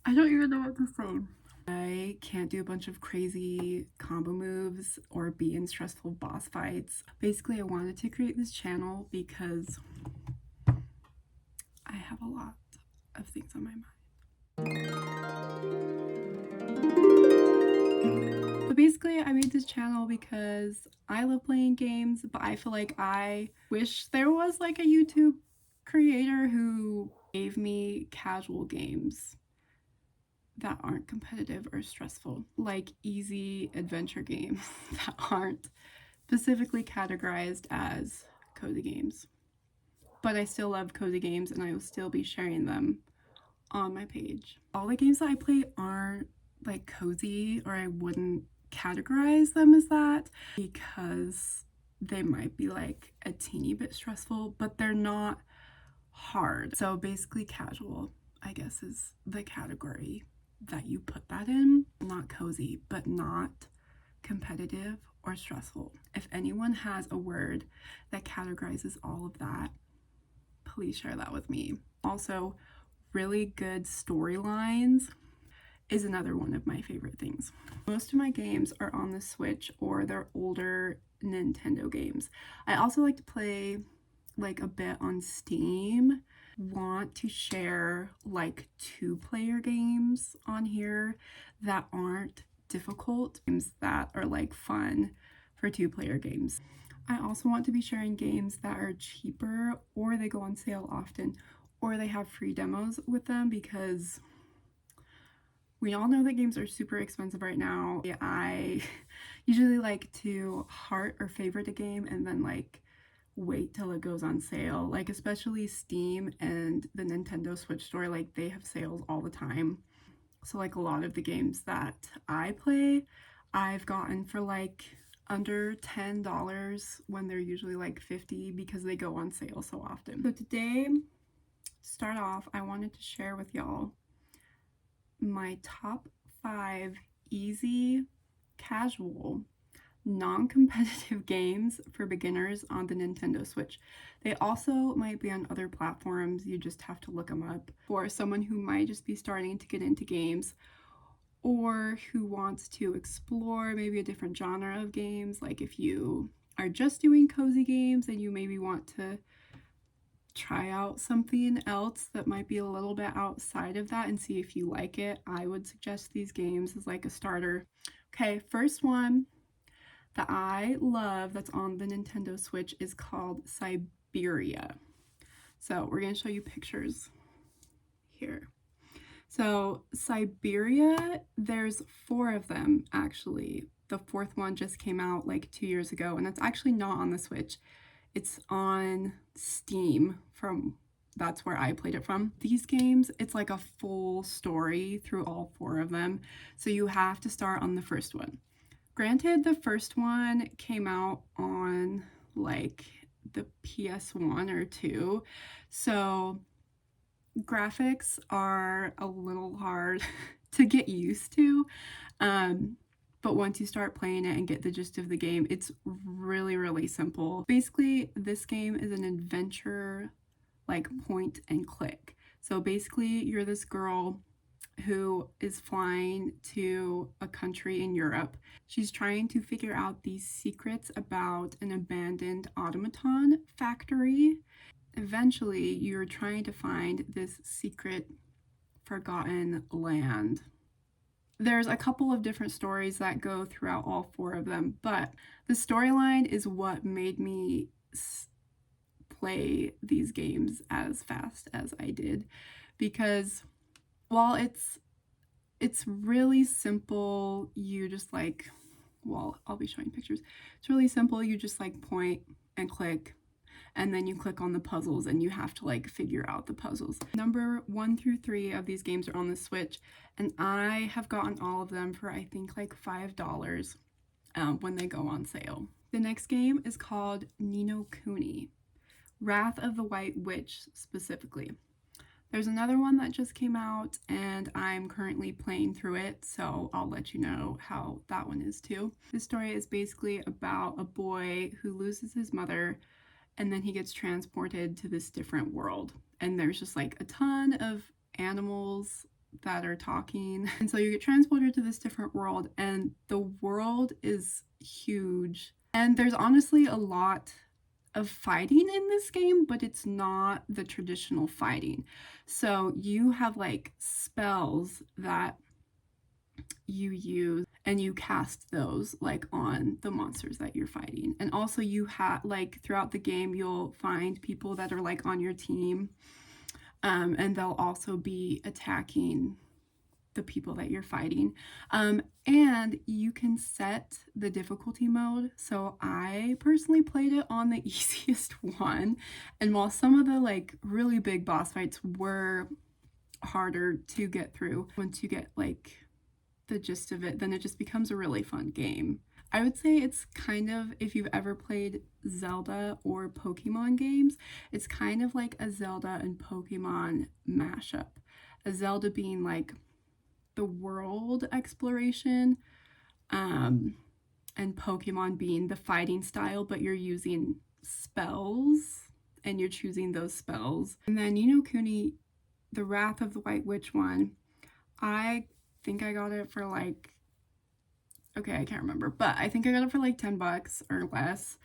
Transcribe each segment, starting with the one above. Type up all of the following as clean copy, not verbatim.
I don't even know what to say. I can't do a bunch of crazy combo moves or be in stressful boss fights. Basically, I wanted to create this channel because I have a lot of things on my mind. But basically, I made this channel because I love playing games, but I feel like I wish there was like a YouTube creator who gave me casual games that aren't competitive or stressful, like easy adventure games that aren't specifically categorized as cozy games. But I still love cozy games and I will still be sharing them on my page. All the games that I play aren't like cozy, or I wouldn't categorize them as that because they might be like a teeny bit stressful, but they're not hard. So basically casual, I guess, is the category that you put that in. Not cozy, but not competitive or stressful. If anyone has a word that categorizes all of that, please share that with me. Also, really good storylines is another one of my favorite things. Most of my games are on the Switch or they're older Nintendo games. I also like to play like a bit on Steam. Want to share like 2-player games on here that aren't difficult, games that are like fun for 2-player games. I also want to be sharing games that are cheaper or they go on sale often or they have free demos with them, because we all know that games are super expensive right now. I usually like to heart or favorite a game and then like wait till it goes on sale. Like especially Steam and the Nintendo Switch store, like they have sales all the time. So like a lot of the games that I play, I've gotten for like under $10 when they're usually like 50 because they go on sale so often. So today, to start off, I wanted to share with y'all my top 5 easy, casual, non-competitive games for beginners on the Nintendo Switch. They also might be on other platforms, you just have to look them up. For someone who might just be starting to get into games or who wants to explore maybe a different genre of games, like if you are just doing cozy games and you maybe want to try out something else that might be a little bit outside of that and see if you like it, I would suggest these games as like a starter. Okay, first one that I love that's on the Nintendo Switch is called Syberia. So we're going to show you pictures here. So Syberia, there's 4 of them actually. The 4th one just came out like 2 years ago, and that's actually not on the Switch. It's on Steam, that's where I played it from. These games, it's like a full story through all 4 of them. So you have to start on the first one. Granted, the first one came out on like the PS1 or 2, so graphics are a little hard to get used to. But once you start playing it and get the gist of the game, it's really, really simple. Basically, this game is an adventure, like point and click. So basically, you're this girl who is flying to a country in Europe. She's trying to figure out these secrets about an abandoned automaton factory. Eventually, you're trying to find this secret forgotten land. There's a couple of different stories that go throughout all 4 of them, but the storyline is what made me play these games as fast as I did, because while it's really simple, you just like, well, I'll be showing pictures. It's really simple, you just like point and click, and then you click on the puzzles and you have to like figure out the puzzles. Number 1 through 3 of these games are on the Switch, and I have gotten all of them for I think like $5 when they go on sale. The next game is called Kuni, Wrath of the White Witch specifically. There's another one that just came out and I'm currently playing through it, so I'll let you know how that one is too. This story is basically about a boy who loses his mother and then he gets transported to this different world. And there's just like a ton of animals that are talking. And so you get transported to this different world, and the world is huge. And there's honestly a lot of fighting in this game, but it's not the traditional fighting. So you have like spells that you use and you cast those like on the monsters that you're fighting. And also you have like throughout the game you'll find people that are like on your team, and they'll also be attacking the people that you're fighting. And you can set the difficulty mode. So I personally played it on the easiest one, and while some of the like really big boss fights were harder to get through, once you get like the gist of it, then it just becomes a really fun game. I would say it's kind of, if you've ever played Zelda or Pokemon games, it's kind of like a Zelda and Pokemon mashup. A Zelda being like the world exploration, and Pokemon being the fighting style, but you're using spells and you're choosing those spells. And then, you know, Kuni, the Wrath of the White Witch one, I think I got it for like, okay, I can't remember, but I think I got it for like 10 bucks or less.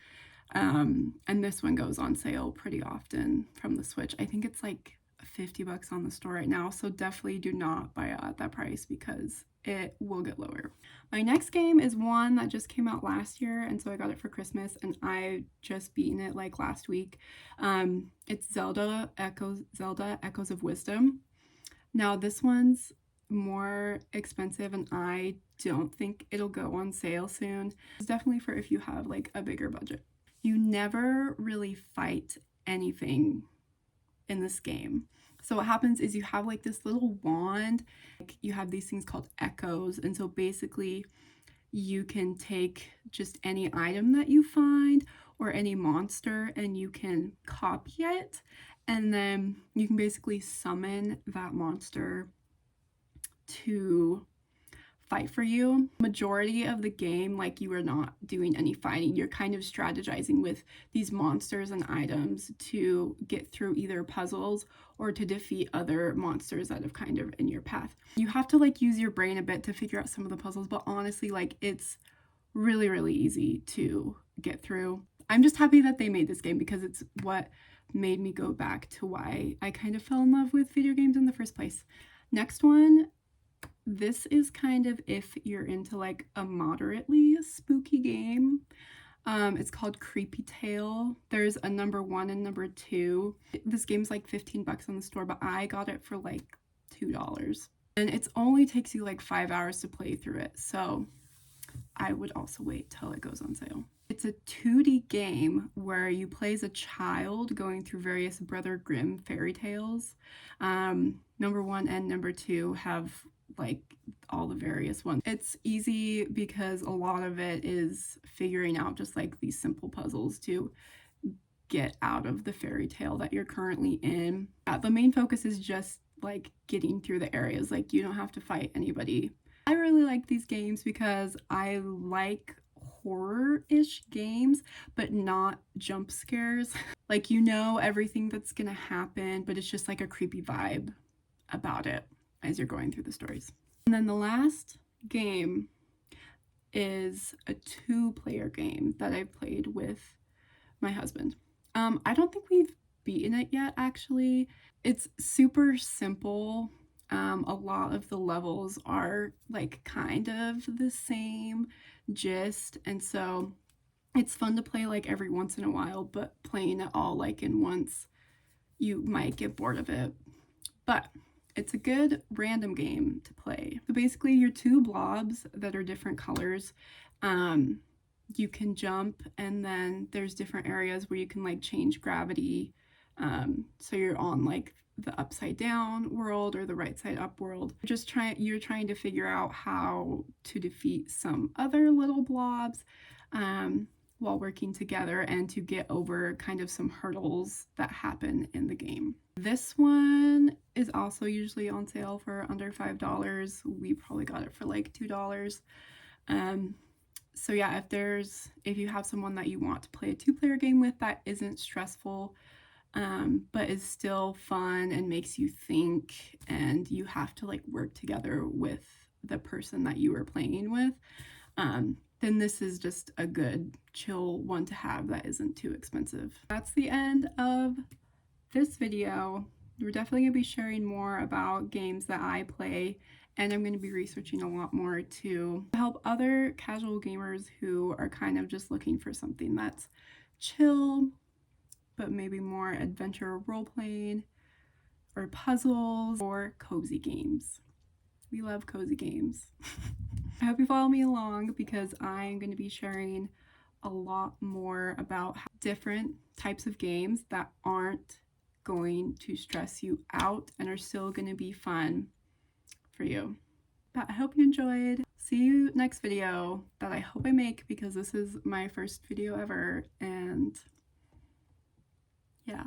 And this one goes on sale pretty often from the Switch. I think it's like 50 bucks on the store right now, so definitely do not buy it at that price because it will get lower. My next game is one that just came out last year, and so I got it for Christmas, and I just beaten it like last week. It's Zelda Echoes of Wisdom. Now this one's more expensive, and I don't think it'll go on sale soon. It's definitely for if you have like a bigger budget. You never really fight anything in this game. So what happens is you have like this little wand, you have these things called echoes, and so basically you can take just any item that you find or any monster and you can copy it, and then you can basically summon that monster to fight for you. Majority of the game, like, you are not doing any fighting. You're kind of strategizing with these monsters and items to get through either puzzles or to defeat other monsters that have kind of in your path. You have to like use your brain a bit to figure out some of the puzzles, but honestly, like, it's really, really easy to get through. I'm just happy that they made this game because it's what made me go back to why I kind of fell in love with video games in the first place. Next one, this is kind of if you're into like a moderately spooky game. It's called Creepy Tale. There's a number 1 and number 2. This game's like 15 bucks on the store, but I got it for like $2. And it only takes you like 5 hours to play through it, so I would also wait till it goes on sale. It's a 2D game where you play as a child going through various Brother Grimm fairy tales. Number 1 and number 2 have like all the various ones. It's easy because a lot of it is figuring out just like these simple puzzles to get out of the fairy tale that you're currently in. The main focus is just like getting through the areas. Like, you don't have to fight anybody. I really like these games because I like horror-ish games, but not jump scares. Like, you know everything that's gonna happen, but it's just like a creepy vibe about it as you're going through the stories. And then the last game is a 2-player game that I've played with my husband. I don't think we've beaten it yet, actually. It's super simple. A lot of the levels are like kind of the same gist, and so it's fun to play like every once in a while, but playing it all like in once, you might get bored of it. But it's a good random game to play. So basically, you're 2 blobs that are different colors. You can jump, and then there's different areas where you can like change gravity. So you're on like the upside down world or the right side up world. You're trying to figure out how to defeat some other little blobs while working together and to get over kind of some hurdles that happen in the game. This one is also usually on sale for under $5. We probably got it for like $2. So yeah, if you have someone that you want to play a 2-player game with that isn't stressful, but is still fun and makes you think and and you have to like work together with the person that you are playing with, then this is just a good chill one to have that isn't too expensive. That's the end of this video. We're definitely going to be sharing more about games that I play, and I'm going to be researching a lot more to help other casual gamers who are kind of just looking for something that's chill, but maybe more adventure role-playing, or puzzles, or cozy games. We love cozy games. I hope you follow me along because I'm going to be sharing a lot more about different types of games that aren't going to stress you out and are still going to be fun for you. But I hope you enjoyed. See you next video that I hope I make because this is my first video ever, and yeah.